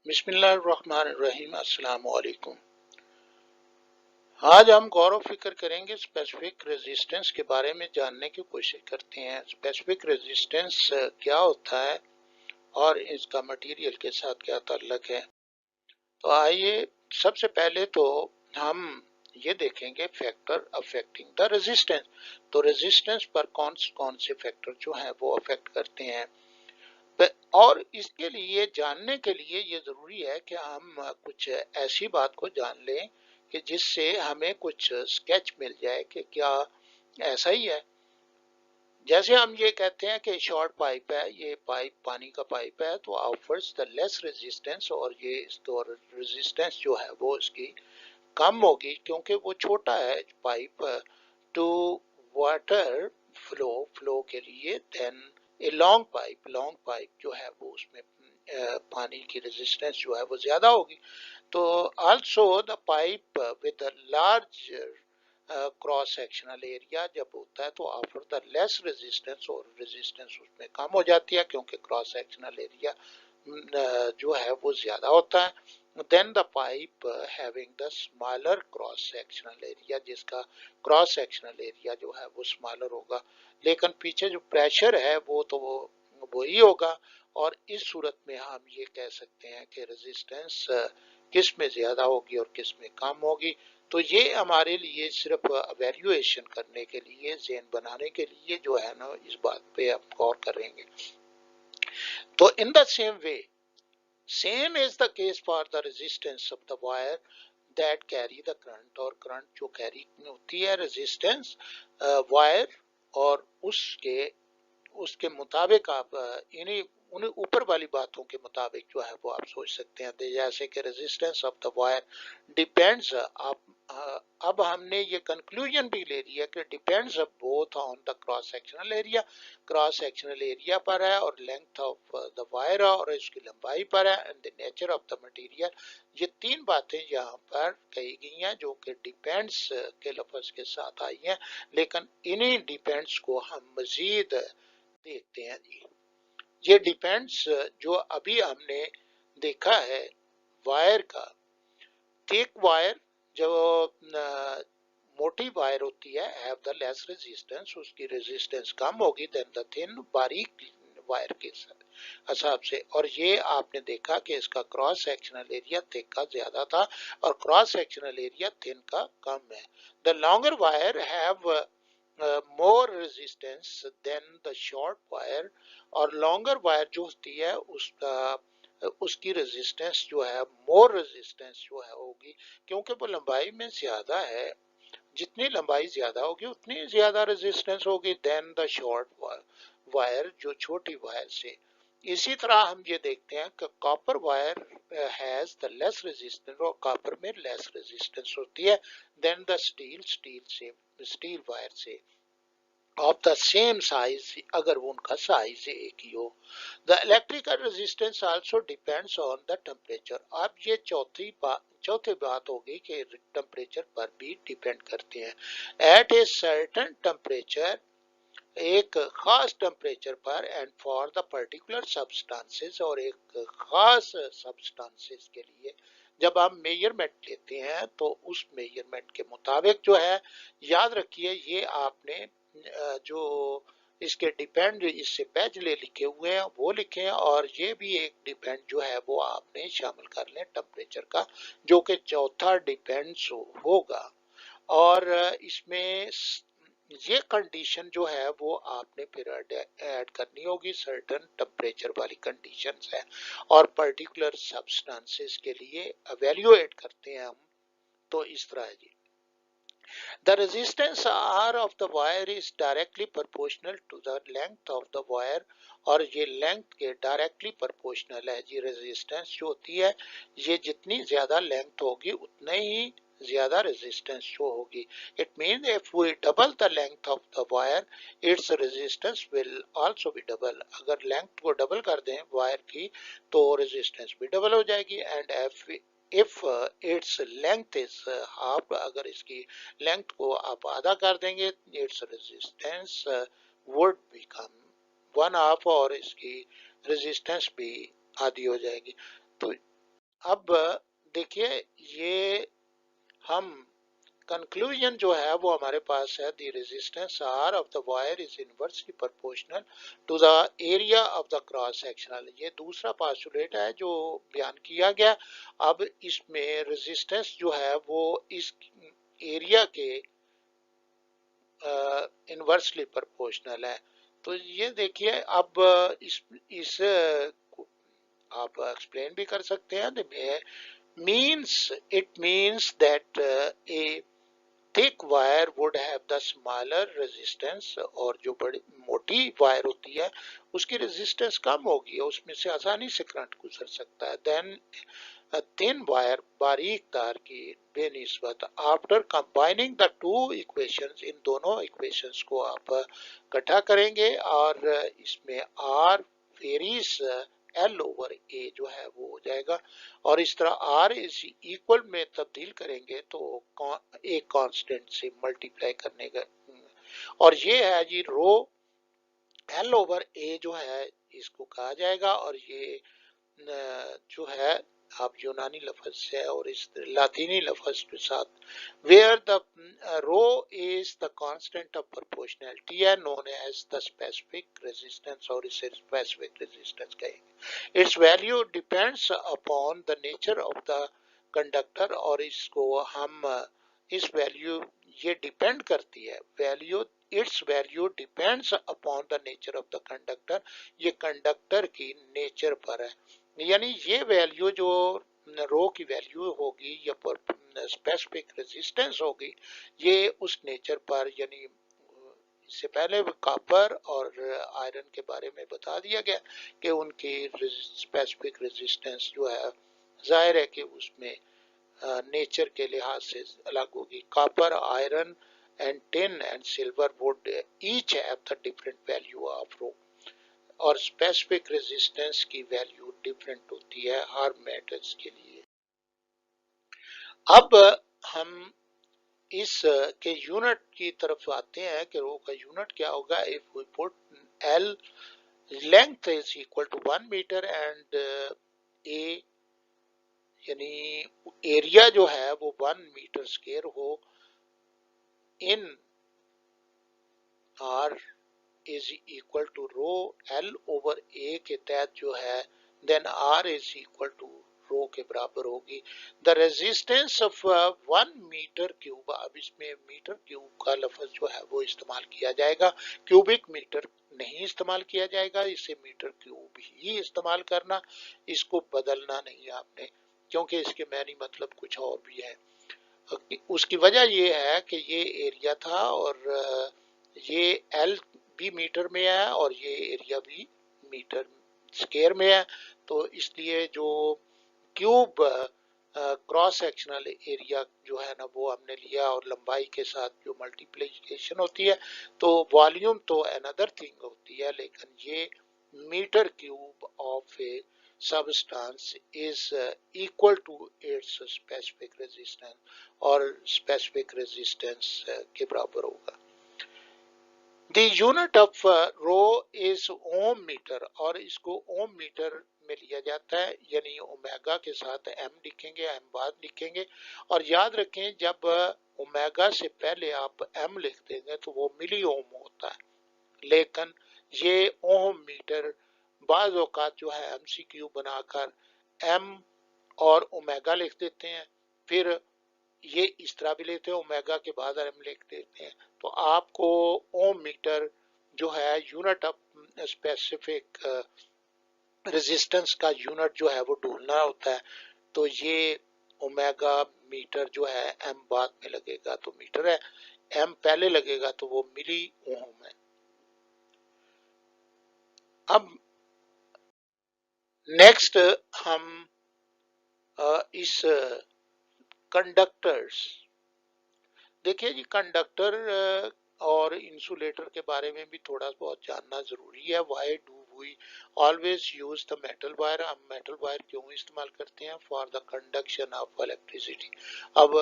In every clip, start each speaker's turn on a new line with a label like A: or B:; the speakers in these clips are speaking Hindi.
A: बिस्मिल्लाहिर्रहमानिर्रहीम। अस्सलाम वालेकुम। आज हम गौर व फिक्र करेंगे स्पेसिफिक रेजिस्टेंस के बारे में जानने की कोशिश करते हैं। स्पेसिफिक रेजिस्टेंस क्या होता है और इसका मटेरियल के साथ क्या ताल्लुक है। तो आइए सबसे पहले तो हम ये देखेंगे फैक्टर अफेक्टिंग द रेजिस्टेंस। तो रेजिस्टेंस पर कौन कौन से फैक्टर जो हैं वो अफेक्ट करते हैं, और इसके लिए जानने के लिए ये ज़रूरी है कि हम कुछ ऐसी बात को जान लें कि जिससे हमें कुछ स्केच मिल जाए कि क्या ऐसा ही है। जैसे हम ये कहते हैं कि शॉर्ट पाइप है, ये पाइप पानी का पाइप है, तो ऑफर्स द लेस रेजिस्टेंस, और ये इसको रेजिस्टेंस जो है वो इसकी कम होगी क्योंकि वो छोटा है पाइप टू वाटर फ्लो के लिए। देन ए लॉन्ग पाइप जो है वो उसमें पानी की रेजिस्टेंस जो है वो ज्यादा होगी। तो also the pipe with large cross sectional area जब होता है तो ऑफर द लेस रेजिस्टेंस, और रेजिस्टेंस उसमें कम हो जाती है क्योंकि क्रॉस सेक्शनल एरिया जो है वो ज्यादा होता है। Then the pipe having the smaller cross sectional area, जिसका क्रॉस सेक्शनल एरिया जो है वो स्मॉलर होगा, लेकिन पीछे जो प्रेशर है वो तो वो ही होगा। और इस सूरत में हम ये कह सकते हैं कि रेजिस्टेंस किस में ज्यादा होगी और किस में कम होगी। तो ये हमारे लिए सिर्फ एवेल्युएशन करने के लिए, ज़हन बनाने के लिए जो है ना, इस बात पे हम गौर करेंगे। तो in the same way, same is the case for the resistance of the wire that carry the current, और करंट जो कैरी होती है रेजिस्टेंस वायर, और उसके उसके मुताबिक आप इन्हीं उन्हें ऊपर वाली बातों के मुताबिक जो है वो आप सोच सकते हैं। जैसे कि resistance of the wire depends, आप अब हमने ये कंक्लूजन भी ले लिया कि depends both on the cross sectional area, cross sectional area पर है, और लेंथ ऑफ द वायर और इसकी लंबाई पर है, and the nature of the material. ये तीन बातें यहाँ पर कही गई हैं जो कि डिपेंड्स के लफ्ज के साथ आई हैं, लेकिन इन्हीं डिपेंड्स को हम मजीद देखते हैं जी। ये डिपेंड्स जो अभी हमने देखा है वायर का, थिक वायर जो मोटी वायर होती है हैव द लेस रेजिस्टेंस, उसकी रेजिस्टेंस कम होगी देन द थिन बारीक वायर के हिसाब से। और ये आपने देखा कि इसका क्रॉस सेक्शनल एरिया थिक का ज्यादा था और क्रॉस सेक्शनल एरिया थिन का कम है। The longer wire have more resistance than the short wire, और लॉन्गर वायर जो होती है उसकी रेजिस्टेंस जो है, मोर रेजिस्टेंस जो है होगी क्योंकि वो लंबाई में ज्यादा है। जितनी लंबाई ज्यादा होगी उतनी ज्यादा रेजिस्टेंस होगी देन द शॉर्ट वायर जो छोटी वायर से। इसी तरह हम ये देखते हैं कि copper wire has the less resistance, और कॉपर में लेस रेजिस्टेंस होती है देन द स्टील वायर से ऑफ द सेम साइज, अगर वो उनका साइज एक ही हो। The electrical resistance also depends on the temperature. अब ये चौथी बात होगी कि टेम्परेचर पर भी डिपेंड करते हैं। एट ए सर्टेन टेम्परेचर, एक खास टेम्परेचर पर, and for the particular substances, और एक खास सब्सटेंसेस के लिए जब हम मेजरमेंट लेते हैं तो उस मेजरमेंट के मुताबिक जो है, याद रखिए ये आपने जो इसके डिपेंड इससे पहले लिखे हुए हैं वो लिखे, और ये भी एक डिपेंड जो है वो आपने शामिल कर लें टेम्परेचर का, जो कि चौथा डिपेंड्स होगा। और इसमें ये कंडीशन जो है वो आपने फिर ऐड करनी होगी, सर्टेन टेम्परेचर वाली कंडीशंस है, और पर्टिकुलर सब्सटेंसेस के लिए एवेल्युएट करते हैं हम। तो इस तरह है जी। The resistance R of the wire is directly proportional to the length of the wire, और ये लेंथ के डायरेक्टली प्रोपोर्शनल है जी। रेजिस्टेंस जो होती है ये जितनी ज्यादा लेंथ होगी उतने ही ज्यादा रेजिस्टेंस शो होगी। It mean if we double the length of the wire, its resistance will also be double. अगर लेंथ को डबल कर दें वायर की तो रेजिस्टेंस भी डबल हो जाएगी। And if its length is half, अगर इसकी लेंथ को आप आधा कर देंगे, its resistance would become one half, और इसकी रेजिस्टेंस भी आधी हो जाएगी। तो अब देखिए, ये हम कंक्लूजन जो है वो हमारे पास है, the resistance R of the wire is inversely proportional to the area of the cross sectional. ये दूसरा पास्टुलेट है जो बयान किया गया। अब इसमें रेजिस्टेंस जो है वो इस एरिया के इनवर्सली प्रोपोर्शनल है। तो ये देखिए, अब इस आप एक्सप्लेन भी कर सकते हैं। means it means that a thick wire would have the smaller resistance, और जो बड़ी मोटी वायर होती है उसकी रेजिस्टेंस कम होगी, उसमें से आसानी से करंट गुजर सकता है। देन थिन वायर, बारीक तार की बेनिस्बत। After combining the two equations, इन दोनों इक्वेशंस को आप इकट्ठा करेंगे और इसमें R varies L over A जो है वो हो जाएगा, और इस तरह आर इज इक्वल में तब्दील करेंगे तो एक कांस्टेंट से मल्टीप्लाई करने का, और ये है जी रो एल ओवर ए जो है इसको कहा जाएगा। और ये जो है आप यूनानी लफ्ज है और इस लातीनी लफ्ज के साथ, where the rho is the constant of proportionality है, known as the specific resistance, और इसे स्पेसिफिक रेजिस्टेंस कहेंगे। Its value depends upon the nature of the conductor, और इसको हम इस वैल्यू, ये डिपेंड करती है value, its value depends upon the nature of the conductor, ये कंडक्टर की नेचर पर है। यानी ये वैल्यू जो रो की वैल्यू होगी या स्पेसिफिक रेजिस्टेंस होगी, ये उस नेचर पर, यानी इससे पहले कॉपर और आयरन के बारे में बता दिया गया कि उनकी स्पेसिफिक रेजिस्टेंस जो है जाहिर है कि उसमें नेचर के लिहाज से अलग होगी। Copper, iron and tin and silver wood each have the different value of rho, और स्पेसिफिक रेजिस्टेंस की वैल्यू डिफरेंट होती है हर मेटल्स के लिए। अब हम इस के यूनिट की तरफ आते हैं कि रो का यूनिट क्या होगा। If we put L length is equal to 1 metre and A, यानी एरिया जो है वो 1 मीटर स्क्वायर हो, in R is equal to rho L over A के तहत जो है, then R is equal to rho के बराबर होगी। The resistance of 1 metre cube, अब इसमें मीटर क्यूब का लफ्ज जो है वो इस्तेमाल किया जाएगा, क्यूबिक मीटर नहीं इस्तेमाल किया जाएगा, इसे मीटर क्यूब ही इस्तेमाल करना, इसको बदलना नहीं आपने, क्योंकि इसके मैनी मतलब कुछ और भी है। उसकी वजह ये है कि ये एरिया था और ये एल भी मीटर में है और ये एरिया भी मीटर स्क्वायर में है, तो इसलिए जो क्यूब क्रॉस सेक्शनल एरिया जो है ना वो हमने लिया, और लंबाई के साथ जो मल्टीप्लिकेशन होती है तो वॉल्यूम तो अनदर थिंग होती है, लेकिन ये metre cube of a substance is equal to its specific resistance, और specific resistance के बराबर होगा। The unit of rho is ohm metre, और इसको ओम मीटर में लिया जाता है, यानी ओमेगा के साथ m लिखेंगे, m बाद लिखेंगे, और याद रखें जब ओमेगा से पहले आप m लिख देंगे तो वो मिली ओम होता है, लेकिन ये ओम मीटर बाज औकात जो है MCQ बनाकर m और ओमेगा लिख देते हैं, फिर ये इस तरह भी लेते हैं ओमेगा के बाद m लिख देते हैं, तो आपको ओम मीटर जो है यूनिट ऑफ स्पेसिफिक रेजिस्टेंस का यूनिट जो है वो ढूंढना होता है। तो ये ओमेगा मीटर जो है m बाद में लगेगा तो मीटर है, m पहले लगेगा तो वो मिली ओम है। अब नेक्स्ट हम इस कंडक्टर्स, देखिए जी कंडक्टर और इंसुलेटर के बारे में भी थोड़ा बहुत जानना जरूरी है। Why do we always use the metal wire, हम मेटल वायर क्यों इस्तेमाल करते हैं? For the conduction of electricity, अब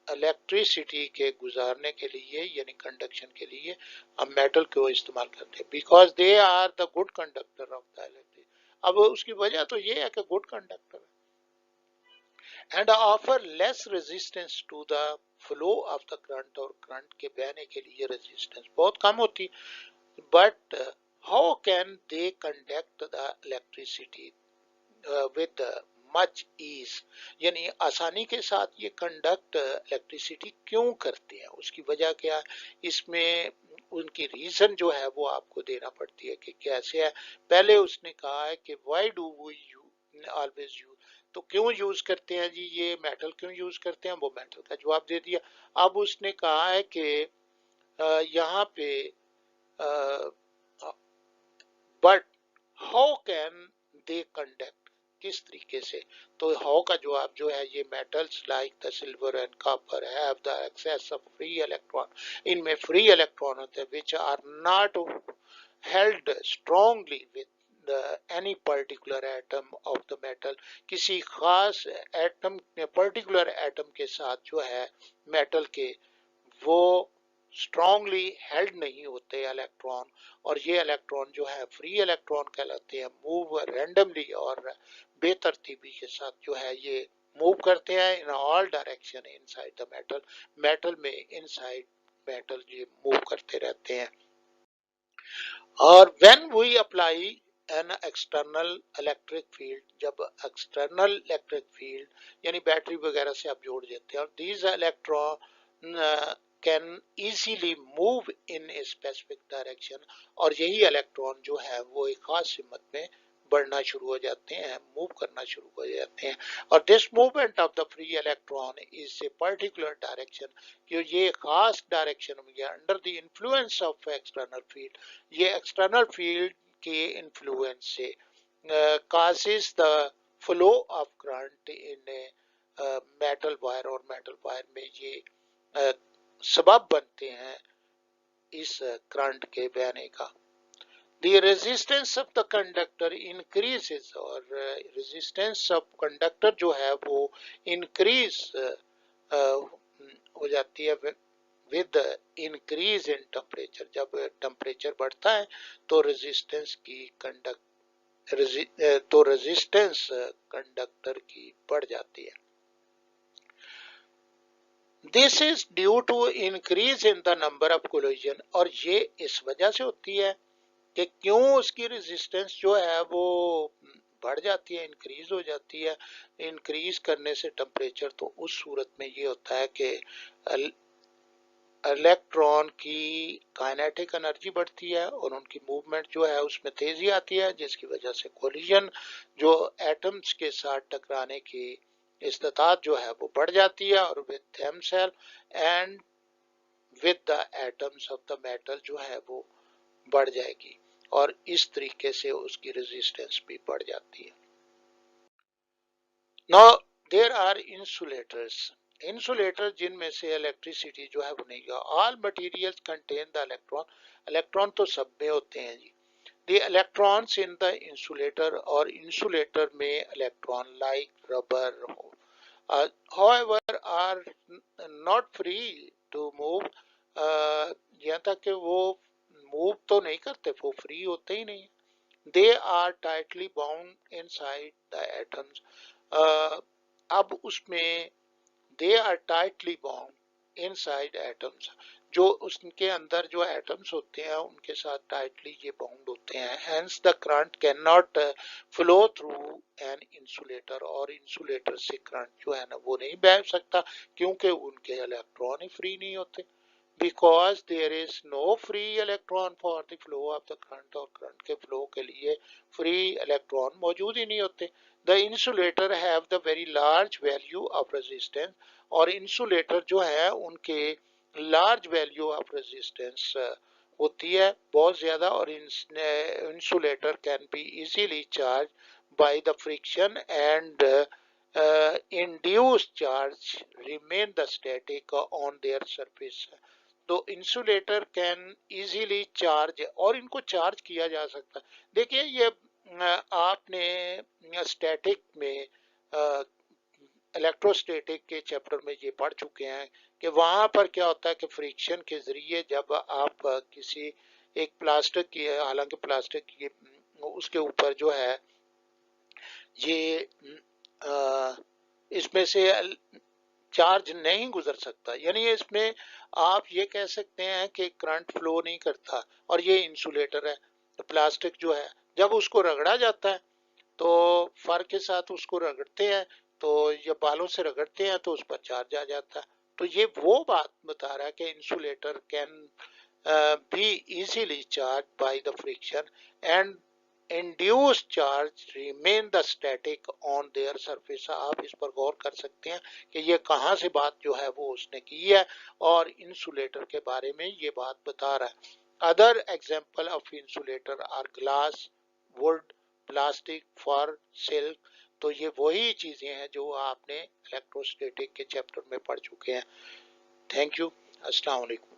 A: इलेक्ट्रिसिटी के गुजारने के लिए यानी कंडक्शन के लिए हम मेटल क्यों इस्तेमाल करते हैं? Because they are the good conductor of the electricity. अब उसकी वजह तो ये है कि गुड कंडक्टर है, and offer less resistance to the flow of the current, और करंट के बहने के लिए रेजिस्टेंस बहुत कम होती, but how can they conduct the electricity with much ease, यानी आसानी के साथ ये कंडक्ट इलेक्ट्रिसिटी क्यों करते हैं, उसकी वजह क्या है, इसमें उनकी रीजन जो है वो आपको देना पड़ती है कि कैसे है। पहले उसने कहा है कि why do we always use, तो क्यों यूज करते हैं जी, ये मेटल क्यों यूज करते हैं, वो मेटल का जवाब दे दिया। अब उसने कहा है कि यहाँ पे but how can they conduct, किस तरीके से, तो हाउ का जवाब जो है, ये metals like the silver and copper have the excess of free electron, इनमें फ्री इलेक्ट्रॉन होते हैं which are not held strongly with any particular atom of the metal, किसी खास एटम, पर्टिकुलर एटम के साथ जो है मेटल के, वो स्ट्रांगली हेल्ड नहीं होते इलेक्ट्रॉन, और ये इलेक्ट्रॉन जो है फ्री इलेक्ट्रॉन कहलाते हैं, मूव रैंडमली और बेतरतीबी के साथ जो है ये मूव करते हैं in all direction inside the metal, metal में इनसाइड मेटल ये मूव करते रहते हैं। और when we apply an external electric field, जब एक्सटर्नल इलेक्ट्रिक फील्ड यानी बैटरी वगैरह से आप जोड़ देते हैं, और these electron can easily move in a specific direction, और यही इलेक्ट्रॉन जो है वो एक खास हिम्मत में बढ़ना शुरू हो जाते हैं, मूव करना शुरू हो जाते हैं। और this movement of the free electron is a particular direction, कि ये खास डायरेक्शन में under the influence of external field, ये एक्सटर्नल फील्ड के इन्फ्लुएंस से causes the flow of current in a metal wire, और मेटल वायर में ये सबब बनते हैं इस करंट के बहने का। The resistance of the conductor increases, और resistance of conductor जो है वो increase हो जाती है with increase in temperature, जब टेम्परेचर बढ़ता है तो रेजिस्टेंस की तो रेजिस्टेंस कंडक्टर की बढ़ जाती है। This is due to increase in the number of collision, और ये इस वजह से होती है कि क्यों उसकी रेजिस्टेंस जो है वो बढ़ जाती है, इंक्रीज हो जाती है। इंक्रीज करने से टेम्परेचर, तो उस सूरत में ये होता है कि इलेक्ट्रॉन की काइनेटिक एनर्जी बढ़ती है और उनकी मूवमेंट जो है उसमें तेजी आती है, जिसकी वजह से कोलिजन जो एटम्स के साथ टकराने की इस्तात जो है वो बढ़ जाती है, और with themself and with the atoms of the metal जो है वो बढ़ जाएगी, और इस तरीके से उसकी रेजिस्टेंस भी बढ़ जाती है। Now there are insulators, insulator जिनमें से इलेक्ट्रिसिटी जो है बनेगी। All materials contain the electron, electron तो सब में होते हैं जी। The electrons in the insulator, और इंसुलेटर में electron like rubber however are not free to move, यहाँ तक कि वो मूव तो नहीं करते, वो फ्री होते ही नहीं, they are tightly bound inside the atoms. अब उसमें they are tightly bound inside atoms, जो उसके अंदर जो एटम्स होते हैं उनके साथ टाइटली ये बाउंड होते हैं। Hence the current can not flow through an insulator, और इंसुलेटर से करंट जो है ना वो नहीं बह सकता, क्योंकि उनके इलेक्ट्रॉन ही फ्री नहीं होते। because there is no free electron for the flow of the current, और करंट के फ्लो के लिए फ्री इलेक्ट्रॉन मौजूद ही नहीं होते। the insulator have the very large value of resistance, और इंसुलेटर जो है उनके लार्ज वैल्यू ऑफ रेजिस्टेंस होती है बहुत ज्यादा, और insulator can be easily charge by the friction and induced charge remain the static on their surface, तो इंसुलेटर कैन इजीली चार्ज, और इनको चार्ज किया जा सकता है। देखिए ये आपने स्टैटिक में इलेक्ट्रोस्टैटिक के चैप्टर में ये पढ़ चुके हैं कि वहां पर क्या होता है कि फ्रिक्शन के जरिए जब आप किसी एक प्लास्टिक की, हालांकि प्लास्टिक की उसके ऊपर जो है ये इसमें से चार्ज नहीं गुजर सकता, यानी इसमें आप ये कह सकते हैं कि करंट फ्लो नहीं करता। और ये इंसुलेटर है, तो प्लास्टिक जो है जब उसको रगड़ा जाता है तो फर के साथ उसको रगड़ते हैं, तो या बालों से रगड़ते हैं तो उस पर चार्ज आ जाता है। तो ये वो बात बता रहा है कि insulator can be easily charged by the friction and induced charge remain the static on their surface। आप इस पर गौर कर सकते हैं कि ये कहाँ से बात जो है वो उसने की है और इंसुलेटर के बारे में ये बात बता रहा है। Other example of insulator are glass, wood, plastic, fur, silk. तो ये वही चीजें हैं जो आपने इलेक्ट्रोस्टैटिक के चैप्टर में पढ़ चुके हैं। Thank you. अस्सलाम वालेकुम।